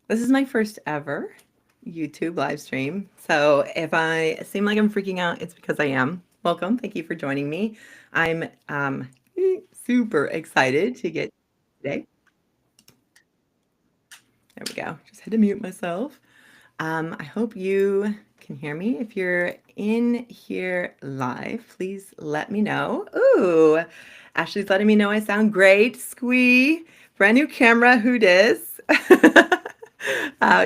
This is my first ever YouTube live stream. So if I seem like I'm freaking out, it's because I am. Welcome. Thank you for joining me. I'm super excited to get today. There we go. Just had to mute myself. I hope you can hear me. If you're in here live, please let me know. Ooh, Ashley's letting me know I sound great. Squee. Brand new camera. Who dis?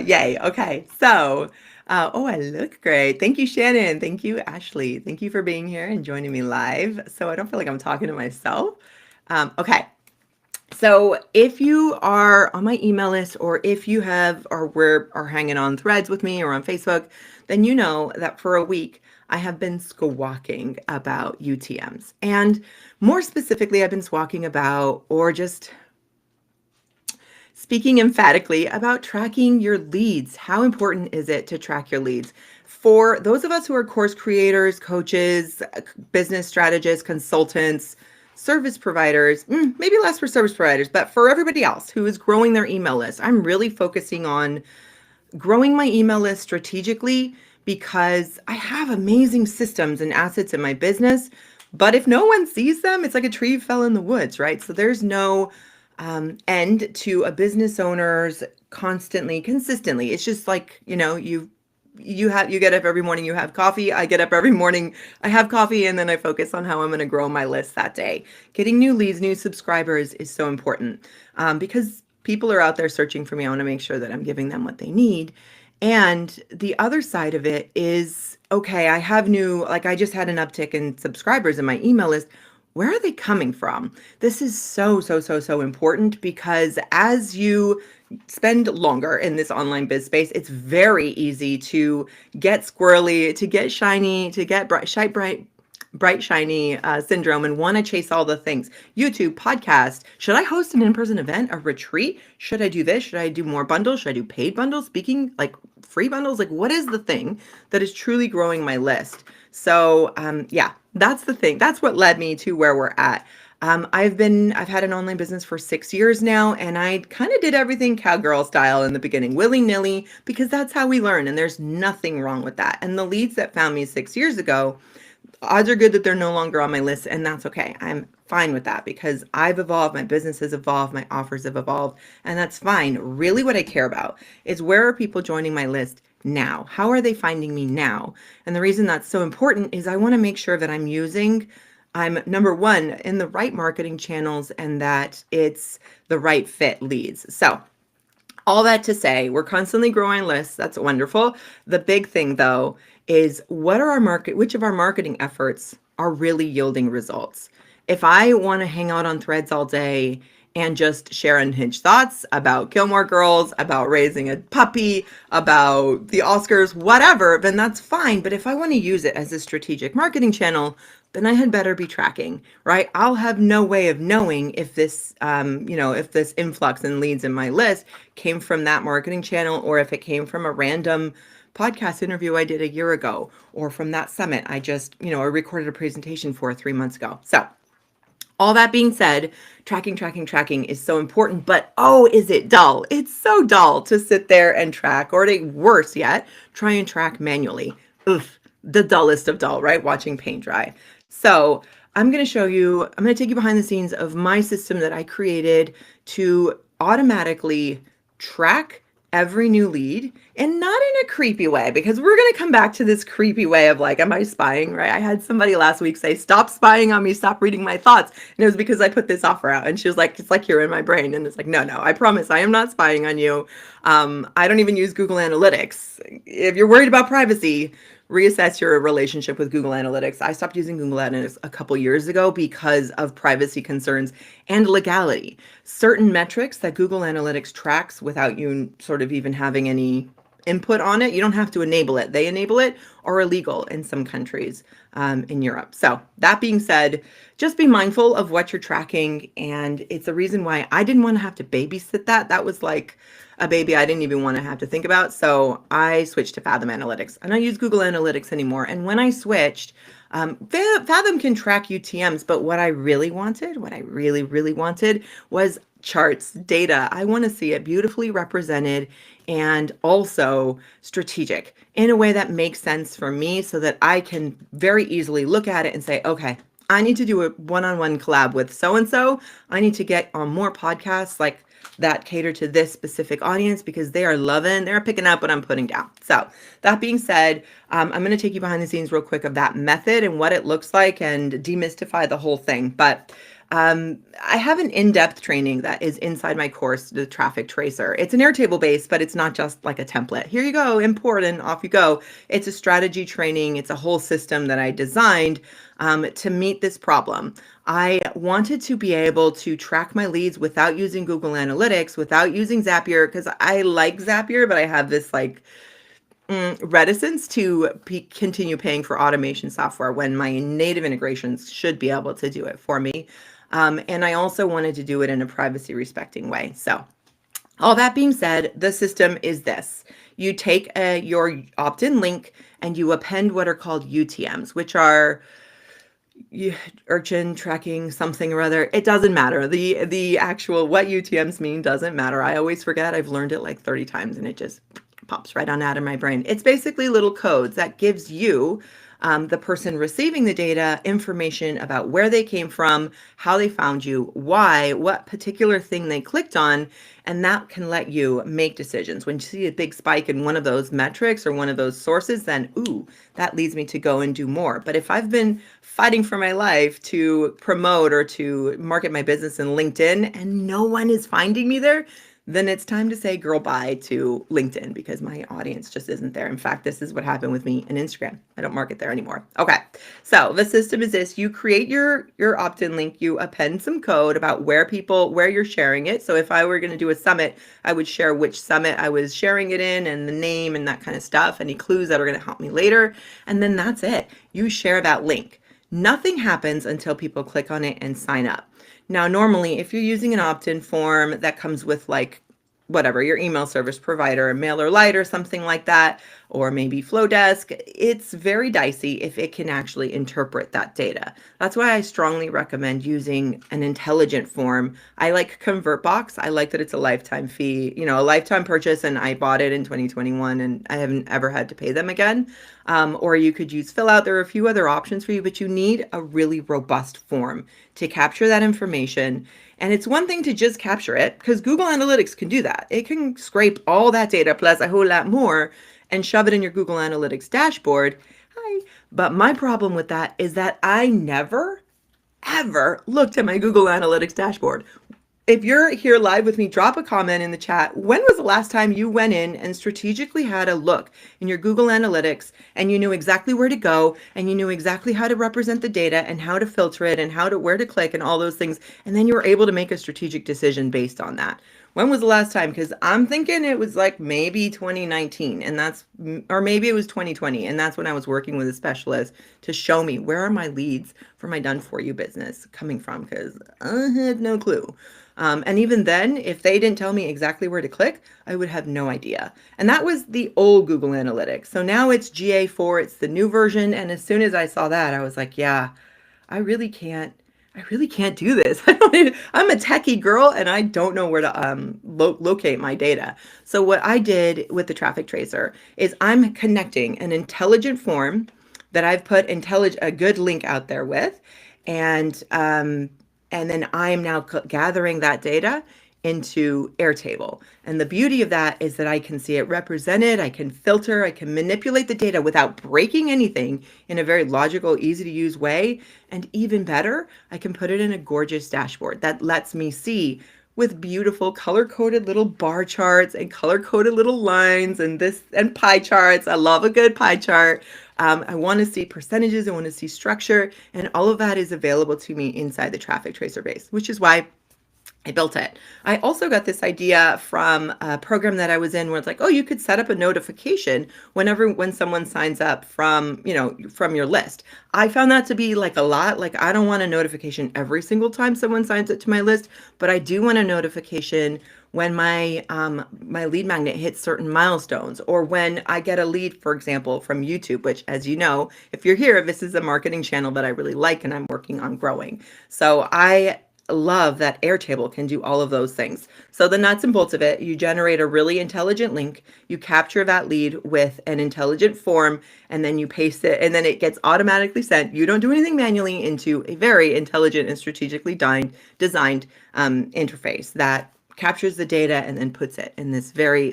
Yay. Okay. So, oh, I look great. Thank you, Shannon. Thank you, Ashley. Thank you for being here and joining me live. So I don't feel like I'm talking to myself. Okay. So if you are on my email list or if you have or are hanging on threads with me or on Facebook, then you know that for a week I have been squawking about UTMs. And more specifically, I've been squawking about or just speaking emphatically about tracking your leads. How important is it to track your leads? For those of us who are course creators, coaches, business strategists, consultants, service providers, maybe less for service providers, but for everybody else who is growing their email list, I'm really focusing on growing my email list strategically because I have amazing systems and assets in my business. But if no one sees them, it's like a tree fell in the woods, right? So there's no end to a business owner's consistently. It's just like, you get up every morning, you have coffee. I get up every morning, I have coffee, and then I focus on how I'm going to grow my list that day. Getting new leads, new subscribers is so important because people are out there searching for me. I want to make sure that I'm giving them what they need. And the other side of it is, okay, I have like I just had an uptick in subscribers in my email list. Where are they coming from? This is so important because as you spend longer in this online biz space, it's very easy to get squirrely, to get shiny, to get bright shiny syndrome and want to chase all the things. YouTube, podcast. Should I host an in-person event, a retreat? Should I do this? Should I do more bundles? Should I do paid bundles? Speaking like free bundles? Like what is the thing that is truly growing my list? So yeah, that's the thing. That's what led me to where we're at. I've had an online business for 6 years now, and I kind of did everything cowgirl style in the beginning, willy-nilly, because that's how we learn, and there's nothing wrong with that. And the leads that found me 6 years ago, odds are good that they're no longer on my list, and that's okay. I'm fine with that because I've evolved, my business has evolved, my offers have evolved, and that's fine. Really, what I care about is where are people joining my list now? How are they finding me now? And the reason that's so important is I want to make sure that I'm number one in the right marketing channels and that it's the right fit leads. So all that to say, we're constantly growing lists. That's wonderful. The big thing though is which of our marketing efforts are really yielding results? If I want to hang out on threads all day and just share unhinged thoughts about Gilmore Girls, about raising a puppy, about the Oscars, whatever, then that's fine. But if I want to use it as a strategic marketing channel, then I had better be tracking, right? I'll have no way of knowing if if this influx and leads in my list came from that marketing channel or if it came from a random podcast interview I did a year ago or from that summit I recorded a presentation for 3 months ago. So all that being said, tracking is so important, but oh, is it dull? It's so dull to sit there and track, or worse yet, try and track manually. Oof, the dullest of dull, right? Watching paint dry. So I'm going to take you behind the scenes of my system that I created to automatically track every new lead, and not in a creepy way, because we're going to come back to this creepy way of like, am I spying, right? I had somebody last week say, stop spying on me, stop reading my thoughts. And it was because I put this offer out, and she was like, it's like you're in my brain. And it's like, no, I promise I am not spying on you. I don't even use Google Analytics. If you're worried about privacy, reassess your relationship with Google Analytics. I stopped using Google Analytics a couple years ago because of privacy concerns and legality. Certain metrics that Google Analytics tracks without you sort of even having any input on it, you don't have to enable it. They enable it, are illegal in some countries in Europe. So that being said, just be mindful of what you're tracking. And it's the reason why I didn't want to have to babysit that. That was like a baby I didn't even want to have to think about. So I switched to Fathom Analytics. I don't use Google Analytics anymore. And when I switched, Fathom can track UTMs, but what I really wanted was charts, data. I want to see it beautifully represented and also strategic in a way that makes sense for me so that I can very easily look at it and say, okay, I need to do a one-on-one collab with so and so. I need to get on more podcasts like that cater to this specific audience because they're picking up what I'm putting down. So that being said, I'm going to take you behind the scenes real quick of that method and what it looks like and demystify the whole thing. But I have an in-depth training that is inside my course, the Traffic Tracer. It's an Airtable based, but it's not just like a template. Here you go, import and off you go. It's a strategy training. It's a whole system that I designed to meet this problem. I wanted to be able to track my leads without using Google Analytics, without using Zapier, because I like Zapier, but I have this like reticence to continue paying for automation software when my native integrations should be able to do it for me. And I also wanted to do it in a privacy respecting way. So all that being said, the system is this. You take your opt-in link and you append what are called UTMs, which are urchin tracking something or other. It doesn't matter. The actual what UTMs mean doesn't matter. I always forget. I've learned it like 30 times and it just pops right on out of my brain. It's basically little codes that gives you, the person receiving the data, information about where they came from, how they found you, why, what particular thing they clicked on, and that can let you make decisions. When you see a big spike in one of those metrics or one of those sources, then, ooh, that leads me to go and do more. But if I've been fighting for my life to promote or to market my business in LinkedIn and no one is finding me there, then it's time to say girl bye to LinkedIn because my audience just isn't there. In fact, this is what happened with me in Instagram. I don't market there anymore. Okay, so the system is this. You create your opt-in link, you append some code about where you're sharing it. So if I were going to do a summit, I would share which summit I was sharing it in and the name and that kind of stuff, any clues that are going to help me later. And then that's it. You share that link. Nothing happens until people click on it and sign up. Now, normally, if you're using an opt-in form that comes with like whatever, your email service provider, MailerLite or something like that, or maybe Flowdesk, it's very dicey if it can actually interpret that data. That's why I strongly recommend using an intelligent form. I like ConvertBox. I like that it's a lifetime fee, a lifetime purchase, and I bought it in 2021 and I haven't ever had to pay them again. Or you could use Fillout. There are a few other options for you, but you need a really robust form to capture that information. And it's one thing to just capture it because Google Analytics can do that. It can scrape all that data plus a whole lot more and shove it in your Google Analytics dashboard. Hi. But my problem with that is that I never, ever looked at my Google Analytics dashboard. If you're here live with me, drop a comment in the chat. When was the last time you went in and strategically had a look in your Google Analytics and you knew exactly where to go and you knew exactly how to represent the data and how to filter it and where to click and all those things, and then you were able to make a strategic decision based on that? When was the last time? Because I'm thinking it was like maybe 2019 or maybe it was 2020. And that's when I was working with a specialist to show me where are my leads for my done for you business coming from, because I had no clue. And even then, if they didn't tell me exactly where to click, I would have no idea. And that was the old Google Analytics. So now it's GA4, it's the new version. And as soon as I saw that, I was like, yeah, I really can't do this. I'm a techie girl and I don't know where to locate my data. So what I did with the Traffic Tracer is I'm connecting an intelligent form that I've put a good link out there with, and then I'm now gathering that data into Airtable. And the beauty of that is that I can see it represented, I can filter, I can manipulate the data without breaking anything in a very logical, easy to use way. And even better, I can put it in a gorgeous dashboard that lets me see with beautiful color-coded little bar charts and color-coded little lines and pie charts. I love a good pie chart. I want to see percentages, I want to see structure, and all of that is available to me inside the Traffic Tracer base, which is why I built it. I also got this idea from a program that I was in where it's like, oh, you could set up a notification when someone signs up from your list. I found that to be like a lot. Like, I don't want a notification every single time someone signs up to my list, but I do want a notification when my lead magnet hits certain milestones, or when I get a lead, for example, from YouTube, which, as you know, if you're here, this is a marketing channel that I really like and I'm working on growing. So I love that Airtable can do all of those things. So the nuts and bolts of it, you generate a really intelligent link, you capture that lead with an intelligent form, and then you paste it, and then it gets automatically sent. You don't do anything manually into a very intelligent and strategically designed interface that captures the data and then puts it in this very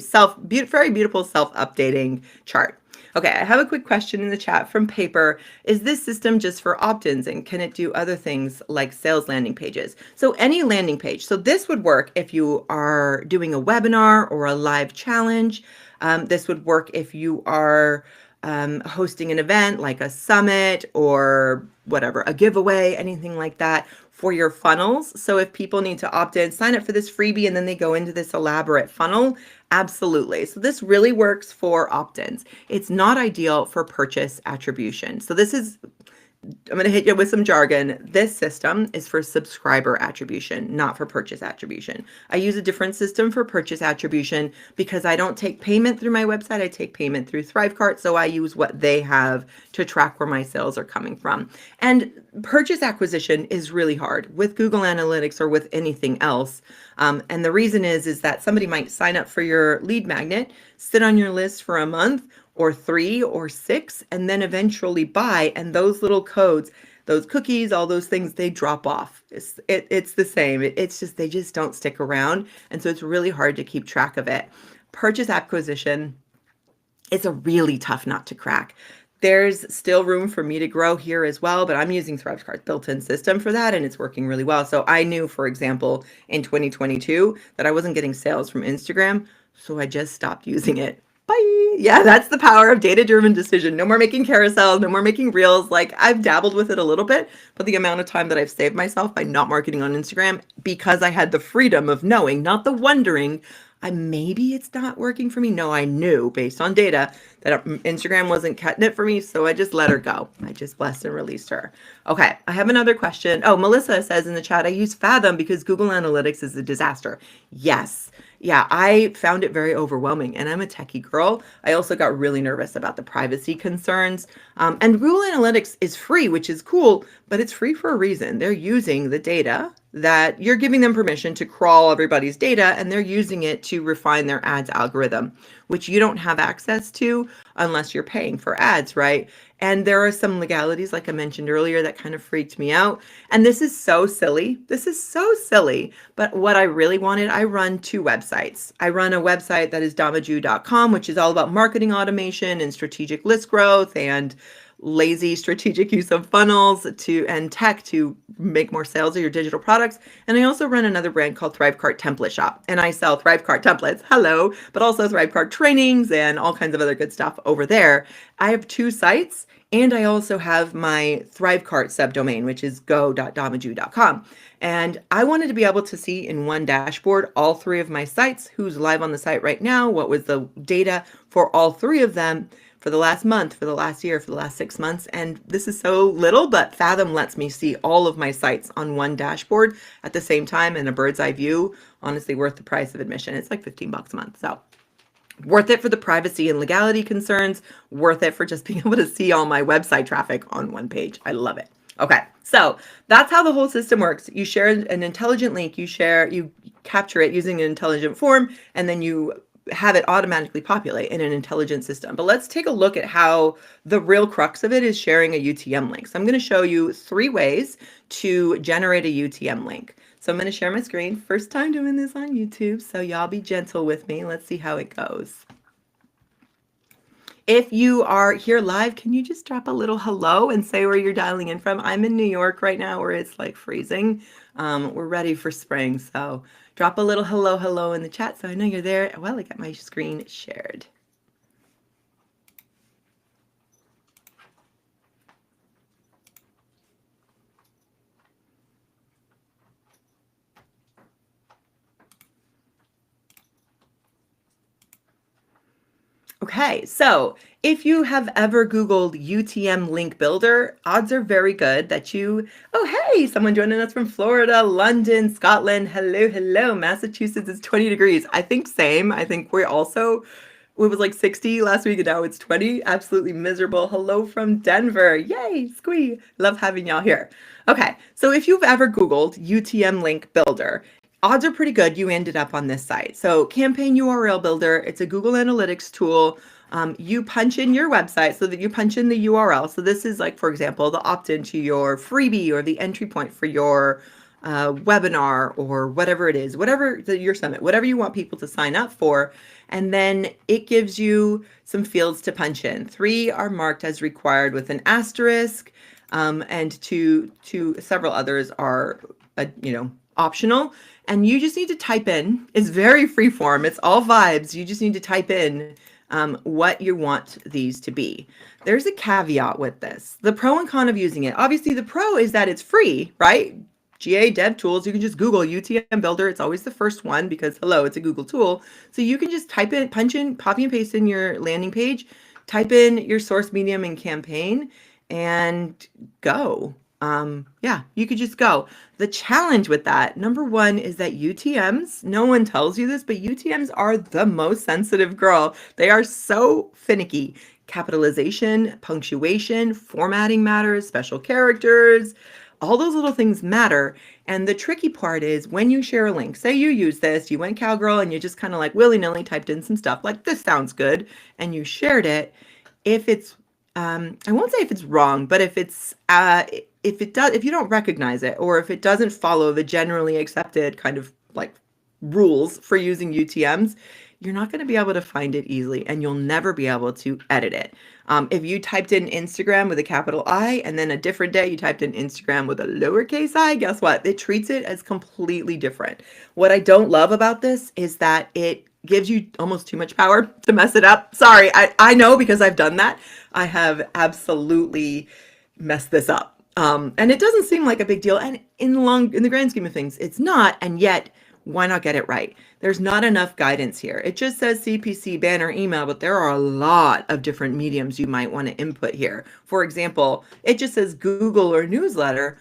beautiful self-updating chart. Okay, I have a quick question in the chat from Paper. Is this system just for opt-ins, and can it do other things like sales landing pages? So any landing page. So this would work if you are doing a webinar or a live challenge. This would work if you are hosting an event like a summit or whatever, a giveaway, anything like that for your funnels. So if people need to opt in, sign up for this freebie, and then they go into this elaborate funnel, absolutely. So this really works for opt-ins. It's not ideal for purchase attribution. So I'm going to hit you with some jargon. This system is for subscriber attribution, not for purchase attribution. I use a different system for purchase attribution because I don't take payment through my website. I take payment through Thrivecart. So I use what they have to track where my sales are coming from. And purchase acquisition is really hard with Google Analytics or with anything else. And the reason is that somebody might sign up for your lead magnet, sit on your list for a month, or 3 or 6, and then eventually buy. And those little codes, those cookies, all those things, they drop off. It's the same. It's just, they just don't stick around. And so it's really hard to keep track of it. Purchase acquisition, it's a really tough nut to crack. There's still room for me to grow here as well, but I'm using Thrivecart's built-in system for that, and it's working really well. So I knew, for example, in 2022 that I wasn't getting sales from Instagram, so I just stopped using it. Bye. Yeah, that's the power of data-driven decision. No more making carousels, no more making reels. Like, I've dabbled with it a little bit, but the amount of time that I've saved myself by not marketing on Instagram because I had the freedom of knowing, not the wondering, maybe it's not working for me. No, I knew based on data that Instagram wasn't cutting it for me, so I just let her go. I just blessed and released her. Okay, I have another question. Oh, Melissa says in the chat, I use Fathom because Google Analytics is a disaster. Yes. Yeah, I found it very overwhelming, and I'm a techie girl. I also got really nervous about the privacy concerns. And Google Analytics is free, which is cool, but it's free for a reason. They're using the data that you're giving them permission to crawl everybody's data, and they're using it to refine their ads algorithm, which you don't have access to unless you're paying for ads, right? And there are some legalities, like I mentioned earlier, that kind of freaked me out. And this is so silly. This is so silly. But what I really wanted, I run 2 websites. I run a website that is damaju.com, which is all about marketing automation and strategic list growth and lazy strategic use of funnels and tech to make more sales of your digital products. And I also run another brand called Thrivecart Template Shop, and I sell Thrivecart templates, but also Thrivecart trainings and all kinds of other good stuff over there. I have 2 sites, and I also have my Thrivecart subdomain, which is go.damaju.com. And I wanted to be able to see in one dashboard all 3 of my sites, who's live on the site right now, what was the data for all 3 of them, for the last month, for the last year, for the last 6 months. And this is so little, but Fathom lets me see all of my sites on one dashboard at the same time in a bird's eye view. Honestly, worth the price of admission. It's like $15 a month. So worth it for the privacy and legality concerns, worth it for just being able to see all my website traffic on one page. I love it. Okay, so that's how the whole system works. You share an intelligent link, you capture it using an intelligent form, and then you have it automatically populate in an intelligent system. But let's take a look at how the real crux of it is sharing a UTM link. So I'm going to show you 3 ways to generate a UTM link. So I'm going to share my screen. First time doing this on YouTube, so y'all be gentle with me. Let's see how it goes. If you are here live, can you just drop a little hello and say where you're dialing in from? I'm in New York right now where it's like freezing. We're ready for spring, so drop a little hello in the chat so I know you're there. Well, I got my screen shared. Okay, so if you have ever Googled UTM link builder, odds are very good that oh, hey, someone joining us from Florida, London, Scotland. Hello. Massachusetts is 20 degrees. I think same. I think we're also It was like 60 last week and now it's 20. Absolutely miserable. Hello from Denver. Yay, squee. Love having y'all here. Okay, so if you've ever Googled UTM Link Builder, odds are pretty good you ended up on this site. So Campaign URL Builder, it's a Google Analytics tool. You punch in your website so that you punch in the URL. So this is like, for example, the opt-in to your freebie or the entry point for your webinar or whatever it is, whatever your summit, whatever you want people to sign up for. And then it gives you some fields to punch in. 3 are marked as required with an asterisk, and several others are, optional. And you just need to type in. It's very free form. It's all vibes. You just need to type in what you want these to be. There's a caveat with this. The pro and con of using it. Obviously, the pro is that it's free, right? GA Dev Tools, you can just Google UTM Builder. It's always the first one because, hello, it's a Google tool. So you can just type in, punch in, copy and paste in your landing page, type in your source medium and campaign, and go. Yeah, you could just go. The challenge with that, number one, is that UTMs, no one tells you this, but UTMs are the most sensitive girl. They are so finicky. Capitalization, punctuation, formatting matters, special characters, all those little things matter. And the tricky part is when you share a link, say you use this, you went cowgirl and you just kind of like willy-nilly typed in some stuff like this sounds good, and you shared it. If it's, I won't say if it's wrong, but if you don't recognize it, or if it doesn't follow the generally accepted kind of like rules for using UTMs, you're not going to be able to find it easily, and you'll never be able to edit it. If you typed in Instagram with a capital I, and then a different day you typed in Instagram with a lowercase I, guess what? It treats it as completely different. What I don't love about this is that it gives you almost too much power to mess it up. Sorry, I know because I've done that. I have absolutely messed this up. And it doesn't seem like a big deal. And in the grand scheme of things, it's not. And yet, why not get it right? There's not enough guidance here. It just says CPC, banner, email, but there are a lot of different mediums you might want to input here. For example, it just says Google or newsletter.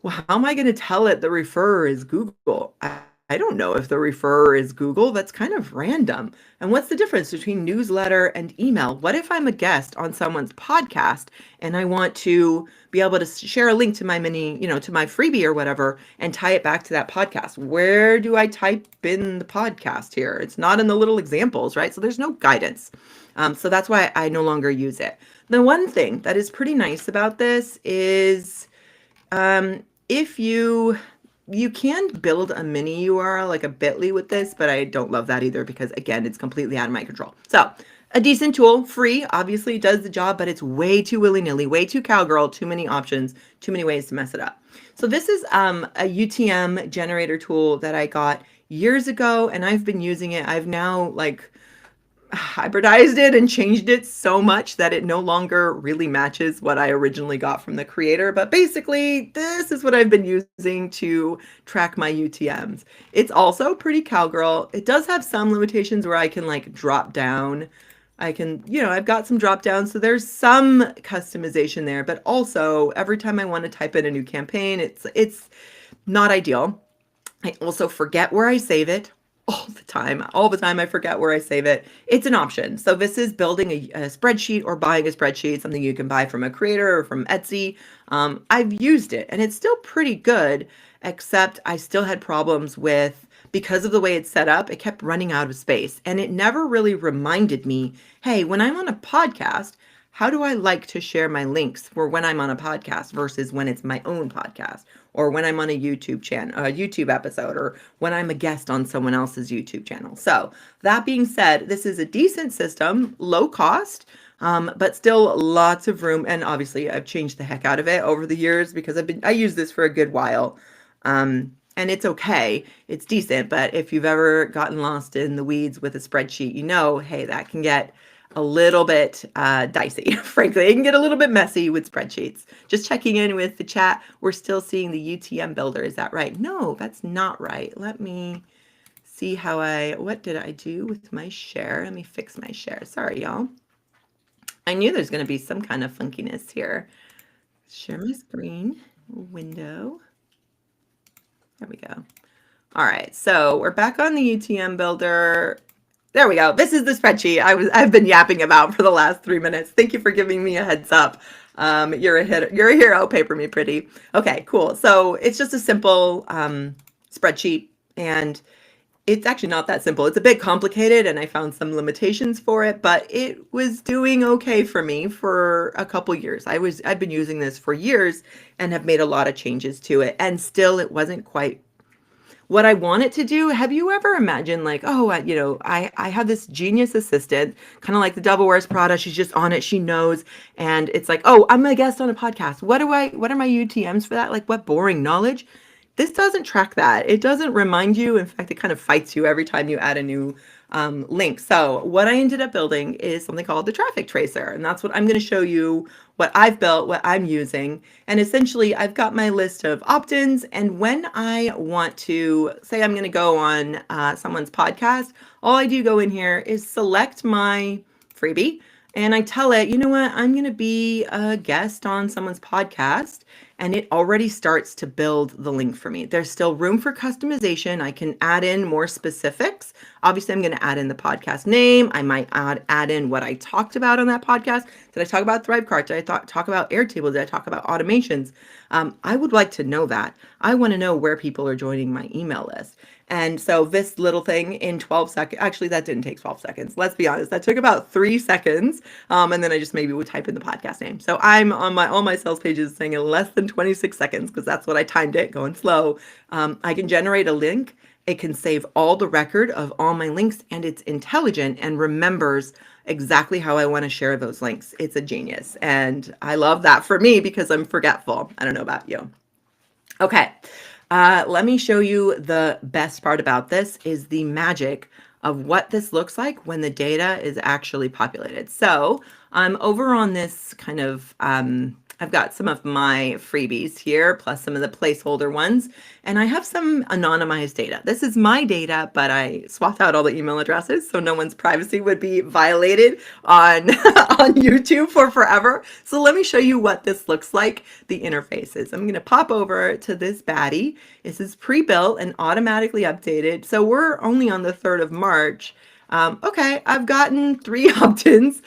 Well, how am I going to tell it the referrer is Google? I don't know if the referrer is Google. That's kind of random. And what's the difference between newsletter and email? What if I'm a guest on someone's podcast and I want to be able to share a link to my to my freebie or whatever and tie it back to that podcast? Where do I type in the podcast here? It's not in the little examples, right? So there's no guidance. So that's why I no longer use it. The one thing that is pretty nice about this is if you can build a mini URL like a bit.ly with this, but I don't love that either because, again, it's completely out of my control. So a decent tool, free, obviously does the job, but it's way too willy-nilly, way too cowgirl, too many options, too many ways to mess it up. So this is a UTM generator tool that I got years ago, and I've been using it. I've now hybridized it and changed it so much that it no longer really matches what I originally got from the creator. But basically, this is what I've been using to track my UTMs. It's also pretty cowgirl. It does have some limitations where I can drop down. I've got some drop downs, so there's some customization there, but also every time I want to type in a new campaign, it's not ideal. I also forget where I save it. All the time I forget where I save it. It's an option. So this is building a spreadsheet or buying a spreadsheet, something you can buy from a creator or from Etsy. I've used it and it's still pretty good, except I still had problems with, because of the way it's set up, it kept running out of space. And it never really reminded me, hey, when I'm on a podcast, how do I like to share my links for when I'm on a podcast versus when it's my own podcast, or when I'm on a YouTube channel, a YouTube episode, or when I'm a guest on someone else's YouTube channel. So that being said, this is a decent system, low cost, but still lots of room. And obviously I've changed the heck out of it over the years because I used this for a good while. And it's okay, it's decent, but if you've ever gotten lost in the weeds with a spreadsheet, hey, that can get a little bit dicey. Frankly, it can get a little bit messy with spreadsheets. Just checking in with the chat, we're still seeing the UTM builder. Is that right? No, that's not right. Let me see what did I do with my share? Let me fix my share. Sorry, y'all. I knew there's going to be some kind of funkiness here. Share my screen, window. There we go. All right, so we're back on the UTM builder. There we go. This is the spreadsheet I've been yapping about for the last 3 minutes. Thank you for giving me a heads up. You're a hit. You're a hero. Paper me pretty. Okay, cool. So it's just a simple spreadsheet, and it's actually not that simple. It's a bit complicated, and I found some limitations for it, but it was doing okay for me for a couple years. I've been using this for years and have made a lot of changes to it, and still it wasn't quite what I want it to do. Have you ever imagined like, oh, I have this genius assistant, kind of like the Devil Wears Prada. She's just on it. She knows. And it's like, oh, I'm a guest on a podcast. What are my UTMs for that? Like, what boring knowledge? This doesn't track that. It doesn't remind you. In fact, it kind of fights you every time you add a new link. So what I ended up building is something called the Traffic Tracer. And that's what I'm going to show you, what I've built, what I'm using. And essentially, I've got my list of opt-ins. And when I want to say I'm going to go on someone's podcast, all I do go in here is select my freebie. And I tell it, you know what, I'm going to be a guest on someone's podcast. And it already starts to build the link for me. There's still room for customization. I can add in more specifics. Obviously, I'm going to add in the podcast name. I might add in what I talked about on that podcast. Did I talk about Thrivecart? Did I talk about Airtable? Did I talk about automations? I would like to know that. I want to know where people are joining my email list. And so this little thing in 12 seconds, actually that didn't take 12 seconds. Let's be honest. That took about 3 seconds. And then I just maybe would type in the podcast name. So I'm on all my sales pages saying in less than 26 seconds, because that's what I timed it, going slow. I can generate a link. It can save all the record of all my links, and it's intelligent and remembers exactly how I want to share those links. It's a genius. And I love that for me because I'm forgetful. I don't know about you. Okay. Let me show you the best part about this is the magic of what this looks like when the data is actually populated. So I'm over on this kind of, I've got some of my freebies here, plus some of the placeholder ones, and I have some anonymized data. This is my data, but I swapped out all the email addresses so no one's privacy would be violated on, on YouTube for forever. So let me show you what this looks like, the interfaces. I'm gonna pop over to this baddie. This is pre-built and automatically updated. So we're only on the 3rd of March. Okay, I've gotten 3 opt-ins.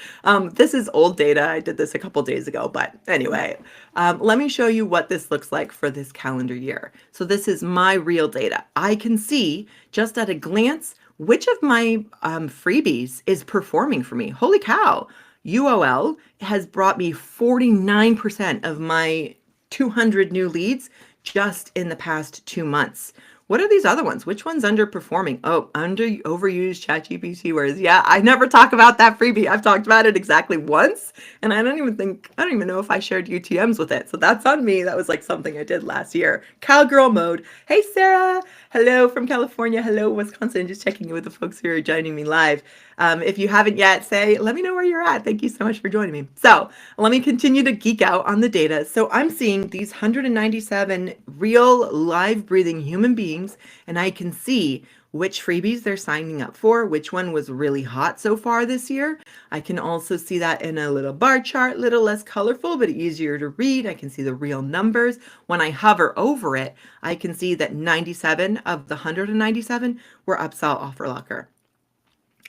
This is old data. I did this a couple days ago, but anyway, let me show you what this looks like for this calendar year. So this is my real data. I can see just at a glance which of my freebies is performing for me. Holy cow. UOL has brought me 49% of my 200 new leads just in the past 2 months. What are these other ones? Which one's underperforming? Oh, overused ChatGPT words. Yeah, I never talk about that freebie. I've talked about it exactly once, and I don't even know if I shared UTMs with it. So that's on me. That was like something I did last year. Cowgirl mode. Hey, Sarah. Hello from California. Hello, Wisconsin. Just checking in with the folks who are joining me live. If you haven't yet, let me know where you're at. Thank you so much for joining me. So let me continue to geek out on the data. So I'm seeing these 197 real live breathing human beings, and I can see which freebies they're signing up for, which one was really hot so far this year. I can also see that in a little bar chart, little less colorful, but easier to read. I can see the real numbers. When I hover over it, I can see that 97 of the 197 were upsell offer locker.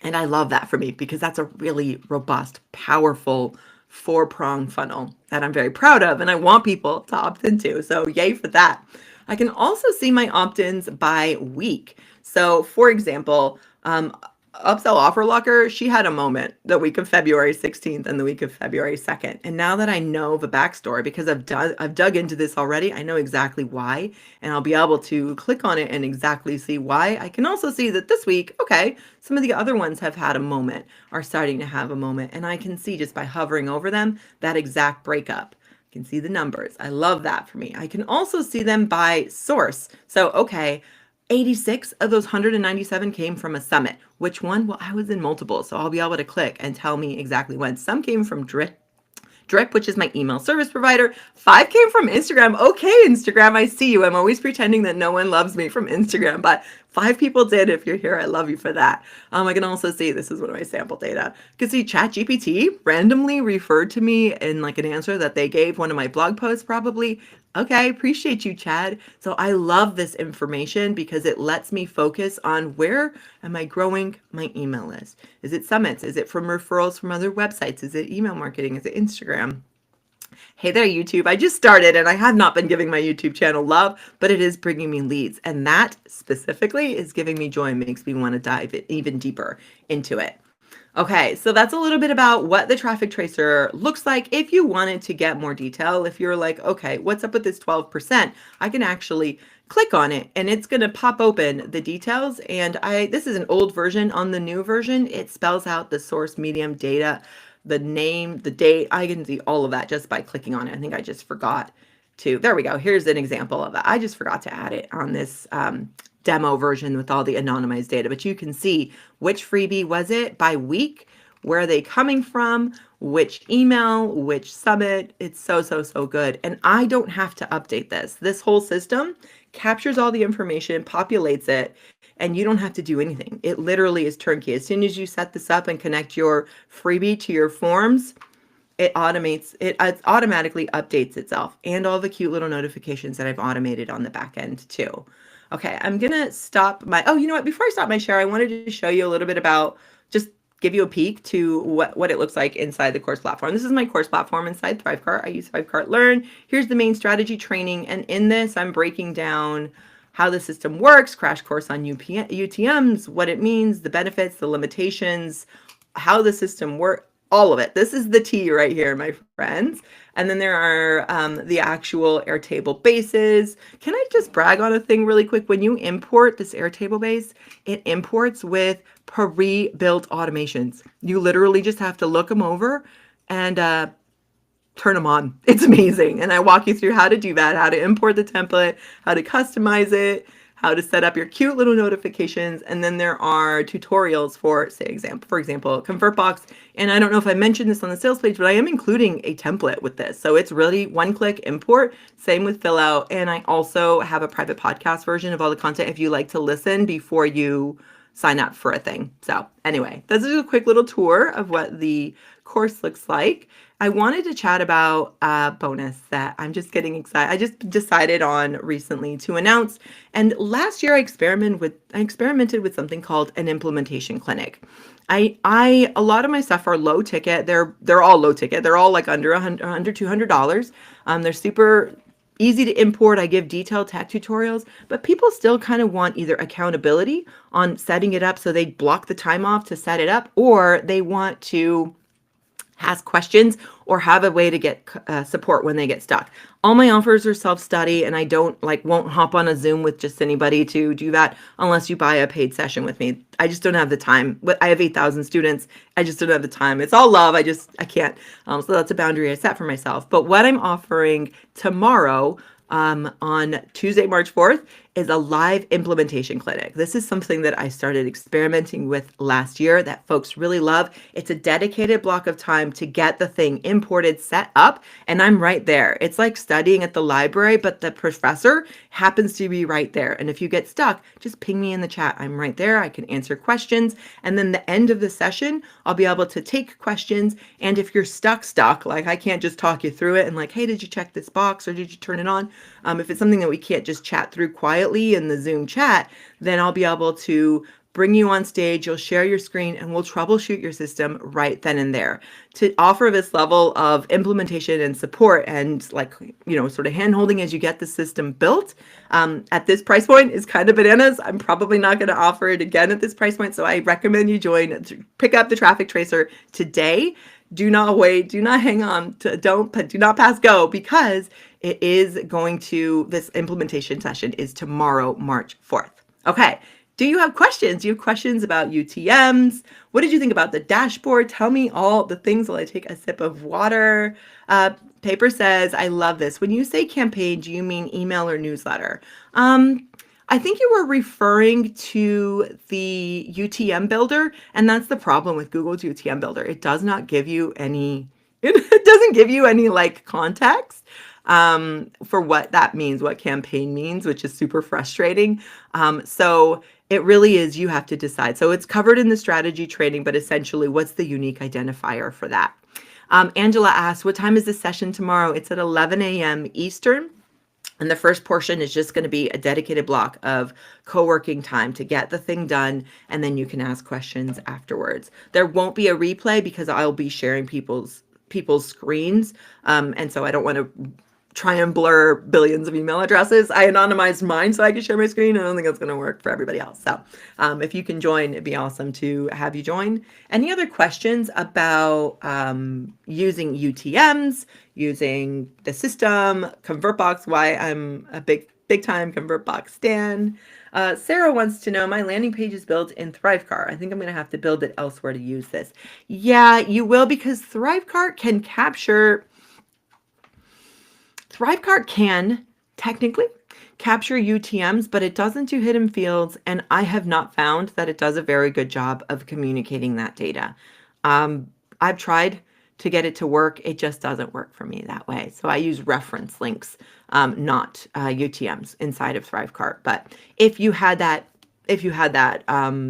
And I love that for me because that's a really robust, powerful 4-prong funnel that I'm very proud of and I want people to opt into. So yay for that. I can also see my opt-ins by week. So for example, Upsell Offer Locker, she had a moment the week of February 16th and the week of February 2nd. And now that I know the backstory, because I've dug into this already, I know exactly why, and I'll be able to click on it and exactly see why. I can also see that this week, okay, some of the other ones have had a moment, are starting to have a moment, and I can see just by hovering over them, that exact breakup. I can see the numbers. I love that for me. I can also see them by source. So, okay, 86 of those 197 came from a summit. Which one? Well, I was in multiple, so I'll be able to click and tell me exactly when. Some came from Drip, which is my email service provider. 5 came from Instagram. Okay, Instagram, I see you. I'm always pretending that no one loves me from Instagram, but 5 people did. If you're here, I love you for that. I can also see, this is one of my sample data. You can see ChatGPT randomly referred to me in like an answer that they gave one of my blog posts probably Okay, appreciate you, Chad. So I love this information because it lets me focus on where am I growing my email list? Is it summits? Is it from referrals from other websites? Is it email marketing? Is it Instagram? Hey there, YouTube. I just started and I have not been giving my YouTube channel love, but it is bringing me leads. And that specifically is giving me joy and makes me want to dive even deeper into it. Okay, so that's a little bit about what the traffic tracer looks like. If you wanted to get more detail, if you're like, okay, what's up with this 12%? I can actually click on it and it's going to pop open the details. And this is an old version. On the new version, it spells out the source, medium, data, the name, the date. I can see all of that just by clicking on it. I think I just forgot to, there we go. Here's an example of that. I just forgot to add it on this demo version with all the anonymized data, but you can see which freebie was it by week, where are they coming from, which email, which summit. It's so, so, so good. And I don't have to update this. This whole system captures all the information, populates it, and you don't have to do anything. It literally is turnkey. As soon as you set this up and connect your freebie to your forms, it automatically updates itself, and all the cute little notifications that I've automated on the back end too. Okay, I'm gonna stop my, oh, you know what? Before I stop my share, I wanted to show you a little bit about, just give you a peek to what it looks like inside the course platform. This is my course platform inside Thrivecart. I use Thrivecart Learn. Here's the main strategy training. And in this, I'm breaking down how the system works, crash course on UTMs, what it means, the benefits, the limitations, how the system works, all of it. This is the tea right here, my friends. And then there are the actual Airtable bases. Can I just brag on a thing really quick? When you import this Airtable base, it imports with pre-built automations. You literally just have to look them over and turn them on. It's amazing. And I walk you through how to do that, how to import the template, how to customize it, how to set up your cute little notifications. And then there are tutorials for, for example, ConvertBox. And I don't know if I mentioned this on the sales page, but I am including a template with this. So it's really one-click import, same with fill out. And I also have a private podcast version of all the content if you like to listen before you sign up for a thing. So anyway, this is a quick little tour of what the course looks like. I wanted to chat about a bonus that I'm just getting excited. I just decided on recently to announce. And last year I experimented with something called an implementation clinic. A lot of my stuff are low ticket. They're all low ticket. They're all like under $200. They're super easy to import. I give detailed tech tutorials, but people still kind of want either accountability on setting it up so they block the time off to set it up, or they want to ask questions or have a way to get support when they get stuck. All my offers are self-study, and I won't hop on a Zoom with just anybody to do that unless you buy a paid session with me. I just don't have the time. I have 8,000 students. I just don't have the time. It's all love. I can't. So that's a boundary I set for myself. But what I'm offering tomorrow, on Tuesday, March 4th, is a live implementation clinic. This is something that I started experimenting with last year that folks really love. It's a dedicated block of time to get the thing imported, set up, and I'm right there. It's like studying at the library, but the professor happens to be right there. And if you get stuck, just ping me in the chat. I'm right there. I can answer questions. And then the end of the session, I'll be able to take questions. And if you're stuck, like I can't just talk you through it and like, hey, did you check this box or did you turn it on? If it's something that we can't just chat through quietly in the Zoom chat, then I'll be able to bring you on stage, you'll share your screen, and we'll troubleshoot your system right then and there. To offer this level of implementation and support and sort of hand-holding as you get the system built, at this price point is kind of bananas. I'm probably not going to offer it again at this price point, so I recommend you pick up the Traffic Tracer today. Do not wait, do not hang on, do not pass go, because this implementation session is tomorrow, March 4th. Okay. Do you have questions? Do you have questions about UTMs? What did you think about the dashboard? Tell me all the things while I take a sip of water. Paper says, I love this. When you say campaign, do you mean email or newsletter? I think you were referring to the UTM builder, and that's the problem with Google's UTM builder. It does not give you any, it doesn't give you any context for what that means, what campaign means, which is super frustrating. So it really is, you have to decide. So it's covered in the strategy training, but essentially what's the unique identifier for that? Angela asked, what time is the session tomorrow? It's at 11 a.m. Eastern. And the first portion is just going to be a dedicated block of co-working time to get the thing done, and then you can ask questions afterwards. There won't be a replay because I'll be sharing people's screens, and so I don't want to try and blur billions of email addresses. I anonymized mine so I can share my screen. I don't think that's going to work for everybody else. So if you can join, it'd be awesome to have you join. Any other questions about using UTMs, using the system, ConvertBox, why I'm a big time ConvertBox stan? Sarah wants to know, my landing page is built in Thrivecart. I think I'm going to have to build it elsewhere to use this. Yeah, you will, because Thrivecart can technically capture UTMs, but it doesn't do hidden fields, and I have not found that it does a very good job of communicating that data. I've tried to get it to work. It just doesn't work for me that way. So I use reference links, not UTMs inside of Thrivecart. But if you had that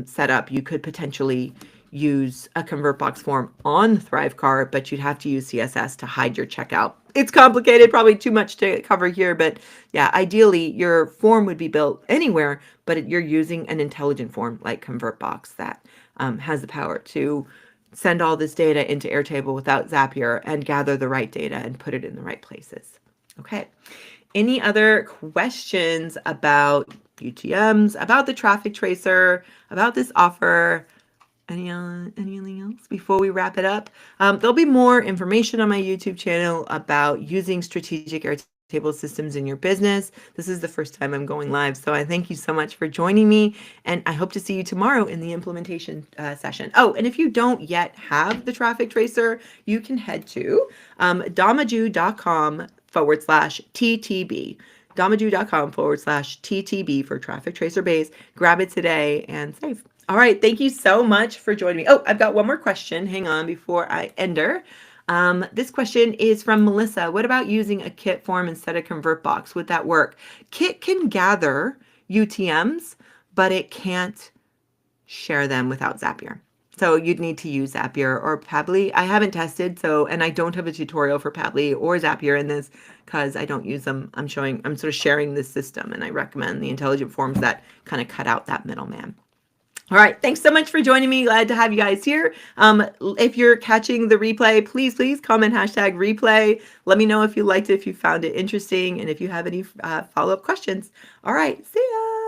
set up, you could potentially use a ConvertBox form on Thrivecart, but you'd have to use CSS to hide your checkout. It's complicated, probably too much to cover here, but yeah, ideally your form would be built anywhere, but you're using an intelligent form like ConvertBox that has the power to send all this data into Airtable without Zapier and gather the right data and put it in the right places. Okay. Any other questions about UTMs, about the traffic tracer, about this offer? Anything else before we wrap it up? There'll be more information on my YouTube channel about using strategic Airtable systems in your business. This is the first time I'm going live, so I thank you so much for joining me, and I hope to see you tomorrow in the implementation session. Oh, and if you don't yet have the traffic tracer, you can head to damaju.com/TTB. damaju.com/TTB for traffic tracer base. Grab it today and save. All right, thank you so much for joining me. Oh, I've got one more question. Hang on before I end her. This question is from Melissa. What about using a Kit form instead of ConvertBox? Would that work? Kit can gather UTMs, but it can't share them without Zapier. So you'd need to use Zapier or Pabbly. I haven't tested, and I don't have a tutorial for Pabbly or Zapier in this because I don't use them. I'm sort of sharing this system, and I recommend the intelligent forms that kind of cut out that middleman. All right. Thanks so much for joining me. Glad to have you guys here. If you're catching the replay, please comment #replay. Let me know if you liked it, if you found it interesting, and if you have any follow-up questions. All right. See ya.